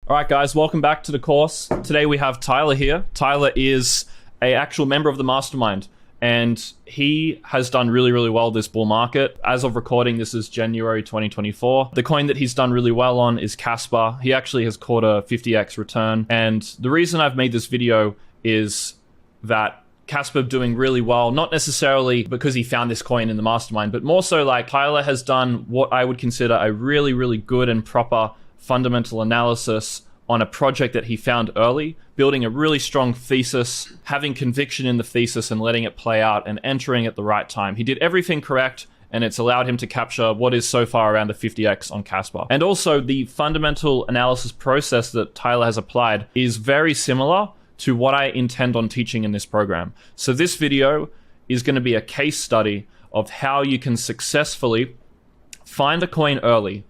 All right, guys, welcome back to the course. Today we have Tyler here. Tyler is an actual member of the mastermind, and he has done really, really well this bull market. As of recording, this is January 2024. The coin that he's done really well on is Casper. He actually has caught a 50x return. And the reason I've made this video is that Casper doing really well, not necessarily because he found this coin in the mastermind, but more so like Tyler has done what I would consider a really, really good and proper fundamental analysis on a project that he found early, building a really strong thesis, having conviction in the thesis and letting it play out and entering at the right time. He did everything correct, and it's allowed him to capture what is so far around a 50x on Casper. And also the fundamental analysis process that Tyler has applied is very similar to what I intend on teaching in this program. So this video is going to be a case study of how you can successfully find a coin early,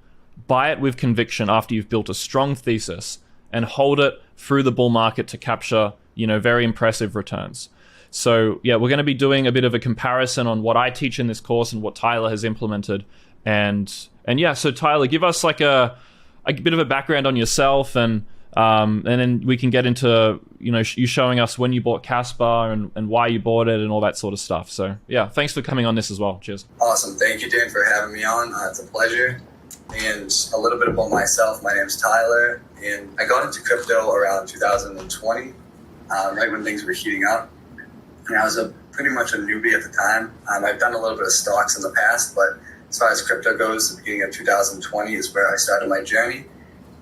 buy it with conviction after you've built a strong thesis, and hold it through the bull market to capture, very impressive returns. So yeah, we're going to be doing a bit of a comparison on what I teach in this course and what Tyler has implemented. And yeah, so Tyler, give us like a bit of a background on yourself, and then we can get into you showing us when you bought Casper and why you bought it and all that sort of stuff. So yeah, thanks for coming on this as well. Cheers. Awesome. Thank you, Dan, for having me on. It's a pleasure. And a little bit about myself. My name's Tyler, and I got into crypto around 2020, right when things were heating up. And I was pretty much a newbie at the time. I've done a little bit of stocks in the past, but as far as crypto goes, the beginning of 2020 is where I started my journey.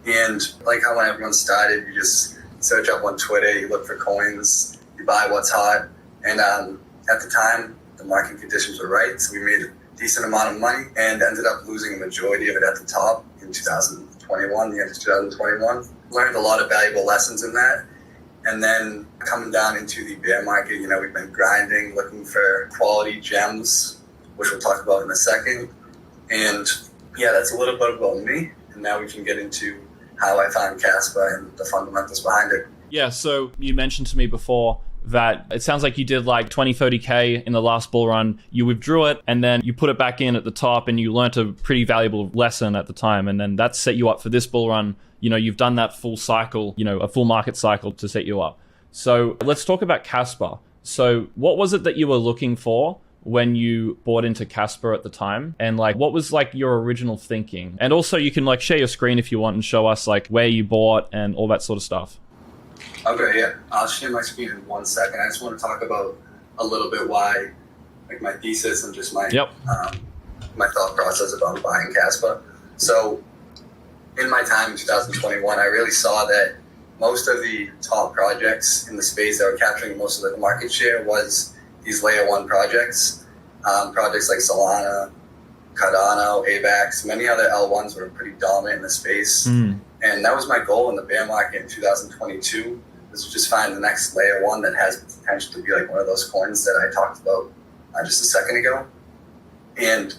And like how when everyone started, you just search up on Twitter, you look for coins, you buy what's hot. And at the time, the market conditions were right, so we made a decent amount of money and ended up losing a majority of it at the top in 2021, the end of 2021. Learned a lot of valuable lessons in that. And then coming down into the bear market, we've been grinding, looking for quality gems, which we'll talk about in a second. And yeah, that's a little bit about me. And now we can get into how I found Casper and the fundamentals behind it. Yeah, so you mentioned to me before that it sounds like you did like 20, 30K in the last bull run. You withdrew it and then you put it back in at the top, and you learned a pretty valuable lesson at the time. And then that set you up for this bull run. You've done that full cycle, a full market cycle to set you up. So let's talk about Casper. So what was it that you were looking for when you bought into Casper at the time? And what was your original thinking? And also you can share your screen if you want and show us where you bought and all that sort of stuff. Okay, yeah. I'll share my screen in 1 second. I just want to talk about a little bit why, my thesis and just my my thought process about buying Casper. So in my time in 2021, I really saw that most of the top projects in the space that were capturing most of the market share was these layer one projects. Projects like Solana, Cardano, AVAX, many other L1s were pretty dominant in the space. And that was my goal in the bear market in 2022, was to just find the next layer one that has the potential to be one of those coins that I talked about just a second ago. And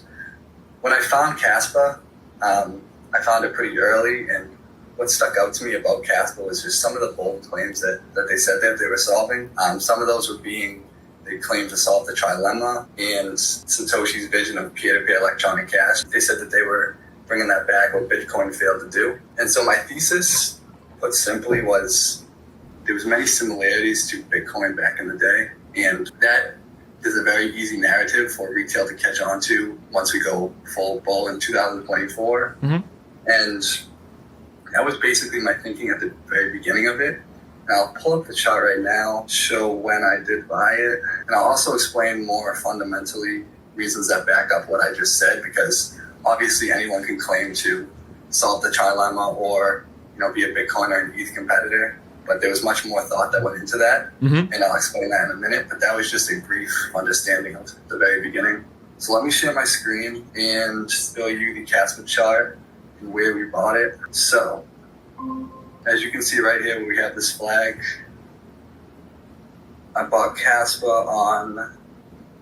when I found Casper, I found it pretty early. And what stuck out to me about Casper was just some of the bold claims that they said that they were solving. Some of those were being, they claimed to solve the trilemma and Satoshi's vision of peer-to-peer electronic cash. They said that they were bringing that back, what Bitcoin failed to do. And so my thesis, put simply, was there was many similarities to Bitcoin back in the day. And that is a very easy narrative for retail to catch on to once we go full bull in 2024. And that was basically my thinking at the very beginning of it. And I'll pull up the chart right now, show when I did buy it. And I'll also explain more fundamentally reasons that back up what I just said, because obviously anyone can claim to solve the trilemma or, be a Bitcoin or an ETH competitor, but there was much more thought that went into that. And I'll explain that in a minute, but that was just a brief understanding of the very beginning. So let me share my screen and show you the Casper chart and where we bought it. So as you can see right here, we have this flag. I bought Casper on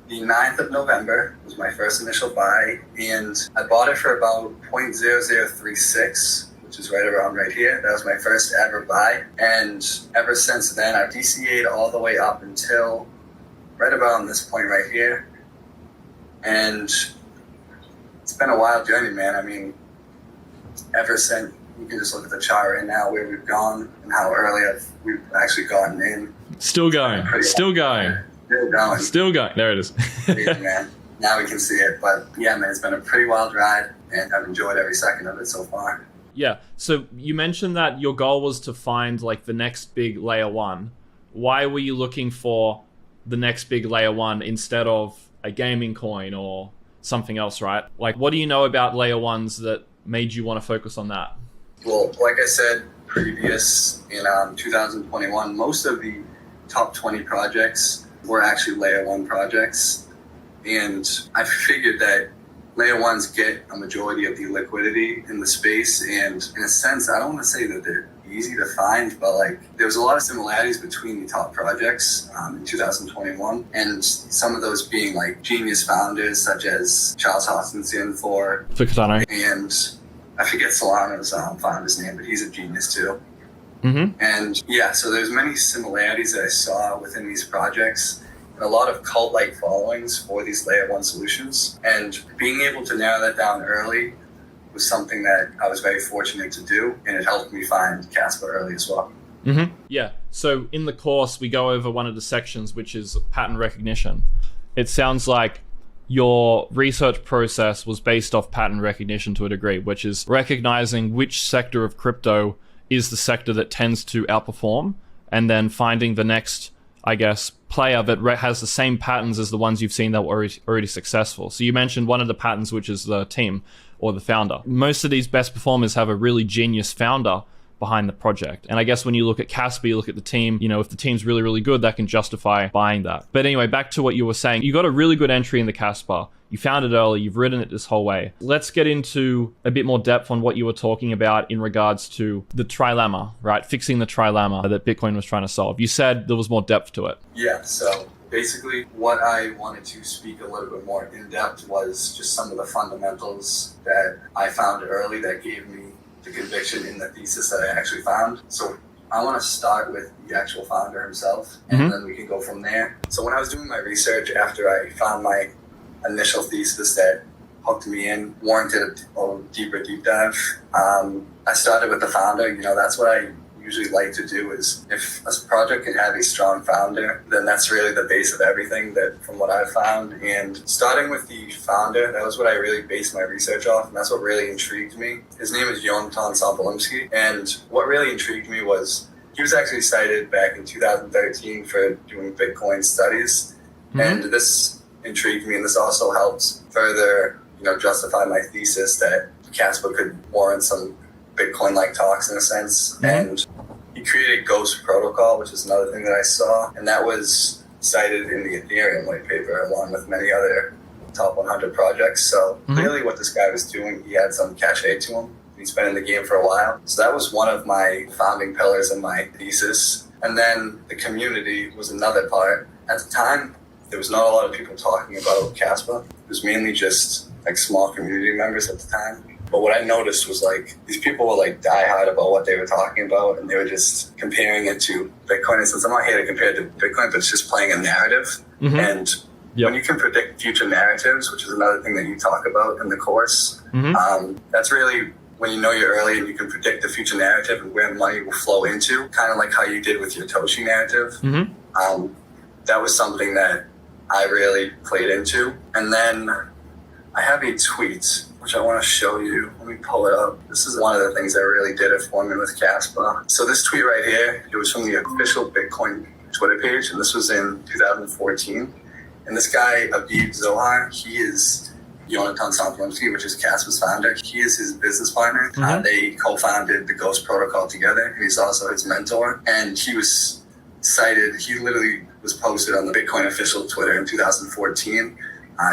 the 9th of November, was my first initial buy, and I bought it for about 0.0036, which is right around right here. That was my first ever buy. And ever since then, I've DCA'd all the way up until right around this point right here. And it's been a wild journey, man. I mean, ever since you can just look at the chart right now where we've gone and how early we've actually gotten in. Still going. Still going. Still going. Still going. There it is. Yeah, man. Now we can see it. But yeah, man, it's been a pretty wild ride, and I've enjoyed every second of it so far. Yeah. So you mentioned that your goal was to find like the next big layer one. Why were you looking for the next big layer one instead of a gaming coin or something else, right? Like, what do you know about layer ones that made you want to focus on that? Well, like I said previous in 2021, most of the top 20 projects were actually layer one projects. And I figured that layer ones get a majority of the liquidity in the space. And in a sense, I don't want to say that they're easy to find, but like there was a lot of similarities between the top projects in 2021, and some of those being like genius founders such as Charles Hoskinson for Cardano, and I forget Solano's founder's name, but he's a genius too. Mm-hmm. And yeah, so there's many similarities that I saw within these projects, and a lot of cult-like followings for these layer one solutions. And being able to narrow that down early was something that I was very fortunate to do, and it helped me find Casper early as well. Mm-hmm. Yeah. So in the course, we go over one of the sections, which is pattern recognition. It sounds like your research process was based off pattern recognition to a degree, which is recognizing which sector of crypto is the sector that tends to outperform, and then finding the next, I guess, player that has the same patterns as the ones you've seen that were already successful. So you mentioned one of the patterns, which is the team or the founder. Most of these best performers have a really genius founder behind the project. And I guess when you look at Casper, you look at the team, you know, if the team's really, really good, that can justify buying that. But anyway, back to what you were saying. You got a really good entry in the Casper. You found it early. You've ridden it this whole way. Let's get into a bit more depth on what you were talking about in regards to the trilemma, right? Fixing the trilemma that Bitcoin was trying to solve. You said there was more depth to it. Yeah, so basically what I wanted to speak a little bit more in depth was just some of the fundamentals that I found early that gave me the conviction in the thesis that I actually found. So I want to start with the actual founder himself, and then we can go from there. So when I was doing my research after I found my initial thesis that hooked me in, warranted a deeper deep dive, I started with the founder. You know, that's what I usually like to do, is if a project can have a strong founder, then that's really the base of everything, that from what I've found. And starting with the founder, that was what I really based my research off, and that's what really intrigued me. His name is Jonathan Sampolimsky, and what really intrigued me was he was actually cited back in 2013 for doing Bitcoin studies, and this intrigued me, and this also helped further, you know, justify my thesis that Casper could warrant some Bitcoin-like talks in a sense. And he created Ghost Protocol, which is another thing that I saw, and that was cited in the Ethereum white paper along with many other top 100 projects. So really what this guy was doing, he had some cachet to him. He's been in the game for a while. So that was one of my founding pillars in my thesis. And then the community was another part. At the time, there was not a lot of people talking about Casper. It was mainly just like small community members at the time. But what I noticed was like these people were like diehard about what they were talking about, and they were just comparing it to Bitcoin. And since I'm not here to compare it to Bitcoin, but it's just playing a narrative. And when you can predict future narratives, which is another thing that you talk about in the course, that's really when you know you're early and you can predict the future narrative and where money will flow into, kind of like how you did with your Toshi narrative. That was something that I really played into. And then I have a tweet which I want to show you. Let me pull it up. This is one of the things that really did it for me with Casper. So this tweet right here, it was from the official Bitcoin Twitter page, and this was in 2014. And this guy, Aviv Zohar, he is Jonathan Sampolimsky, which is Casper's founder. He is his business partner. They co-founded the Ghost Protocol together, and he's also his mentor. And he was cited, he literally was posted on the Bitcoin official Twitter in 2014,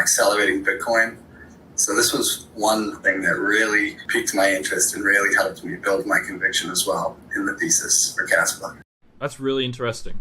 accelerating Bitcoin. So this was one thing that really piqued my interest and really helped me build my conviction as well in the thesis for Casper. That's really interesting.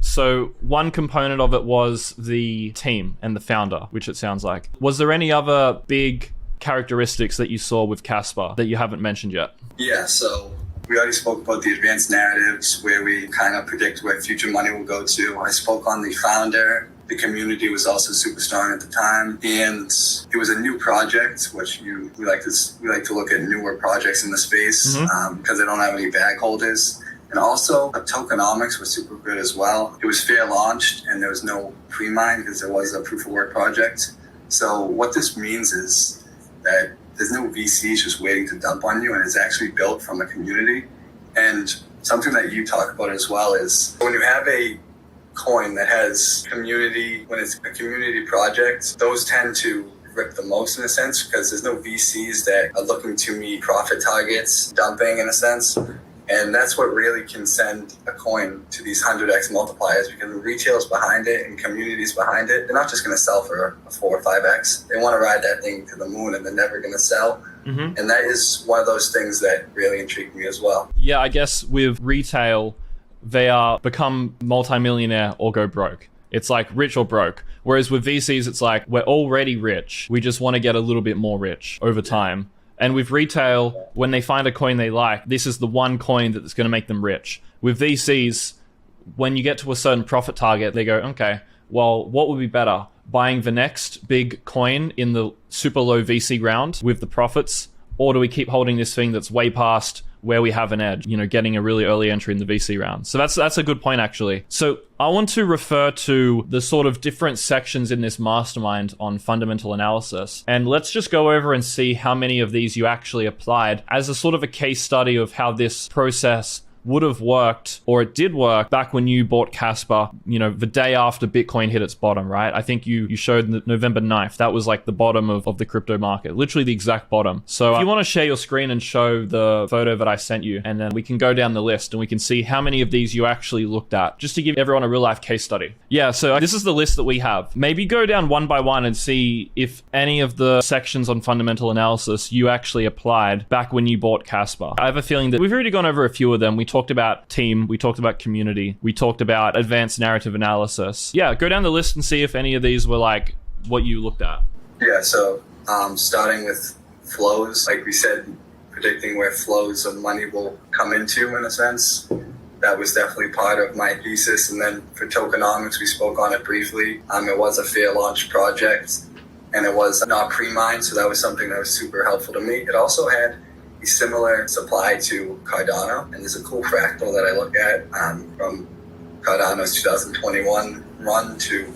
So one component of it was the team and the founder, which it sounds like. Was there any other big characteristics that you saw with Casper that you haven't mentioned yet? Yeah, so we already spoke about the advanced narratives where we kind of predict where future money will go to. I spoke on the founder, The community was also super strong at the time, and it was a new project, which we like to look at newer projects in the space because they don't have any bag holders. And also, tokenomics was super good as well. It was fair launched, and there was no pre-mine because there was a proof of work project. So what this means is that there's no VCs just waiting to dump on you, and it's actually built from a community. And something that you talk about as well is when you have a coin that has community, when it's a community project, those tend to rip the most in a sense because there's no VCs that are looking to meet profit targets, dumping in a sense. And that's what really can send a coin to these 100x multipliers, because the retail's behind it and communities behind it. They're not just going to sell for a 4 or 5x. They want to ride that thing to the moon, and they're never going to sell. And that is one of those things that really intrigued me as well. Yeah, I guess with retail, they are become multimillionaire or go broke. It's like rich or broke. Whereas with VCs, it's like we're already rich. We just want to get a little bit more rich over time. And with retail, when they find a coin they like, this is the one coin that's going to make them rich. With VCs, when you get to a certain profit target, they go, okay, well, what would be better? Buying the next big coin in the super low VC round with the profits? Or do we keep holding this thing that's way past where we have an edge, getting a really early entry in the VC round? So that's a good point, actually. So I want to refer to the sort of different sections in this mastermind on fundamental analysis. And let's just go over and see how many of these you actually applied as a sort of a case study of how this process would have worked, or it did work back when you bought Casper, the day after Bitcoin hit its bottom, right? I think you showed November 9th. That was like the bottom of the crypto market, literally the exact bottom. So if you want to share your screen and show the photo that I sent you, and then we can go down the list and we can see how many of these you actually looked at, just to give everyone a real life case study. Yeah, so this is the list that we have. Maybe go down one by one and see if any of the sections on fundamental analysis you actually applied back when you bought Casper. I have a feeling that we've already gone over a few of them. We talked about team, we talked about community, we talked about advanced narrative analysis. Yeah, go down the list and see if any of these were like what you looked at. Yeah, so starting with flows, like we said, predicting where flows of money will come into, in a sense. That was definitely part of my thesis. And then for tokenomics, we spoke on it briefly. It was a fair launch project, and it was not pre-mined, so that was something that was super helpful to me. It also had a similar supply to Cardano, and there's a cool fractal that I look at from Cardano's 2021 run to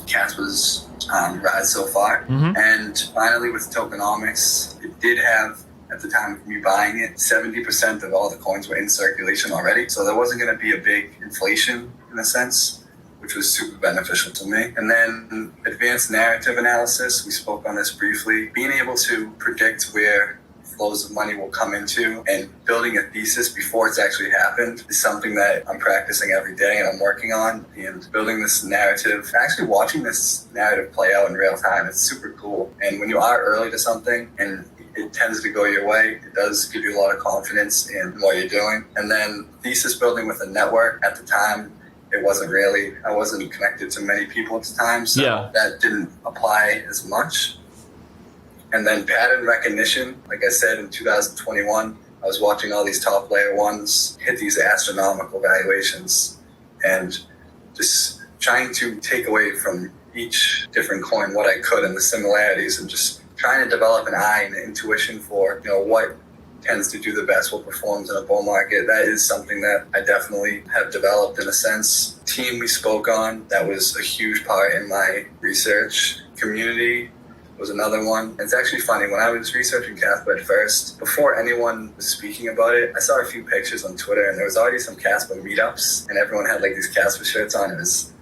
Casper's rise so far. And finally, with tokenomics, it did have, at the time of me buying it, 70% of all the coins were in circulation already. So there wasn't going to be a big inflation in a sense, which was super beneficial to me. And then advanced narrative analysis, we spoke on this briefly. Being able to predict where flows of money will come into and building a thesis before it's actually happened is something that I'm practicing every day and I'm working on. And building this narrative, actually watching this narrative play out in real time, it's super cool. And when you are early to something and it tends to go your way, it does give you a lot of confidence in what you're doing. And then thesis building with a network. At the time, I wasn't connected to many people at the time, so that didn't apply as much. And then pattern recognition, like I said, in 2021, I was watching all these top layer ones hit these astronomical valuations and just trying to take away from each different coin what I could and the similarities, and just trying to develop an eye and an intuition for, what tends to do the best, what performs in a bull market. That is something that I definitely have developed in a sense. Team we spoke on, that was a huge part in my research. Community was another one. It's actually funny, when I was researching Casper at first, before anyone was speaking about it, I saw a few pictures on Twitter and there was already some Casper meetups and everyone had like these Casper shirts on. It was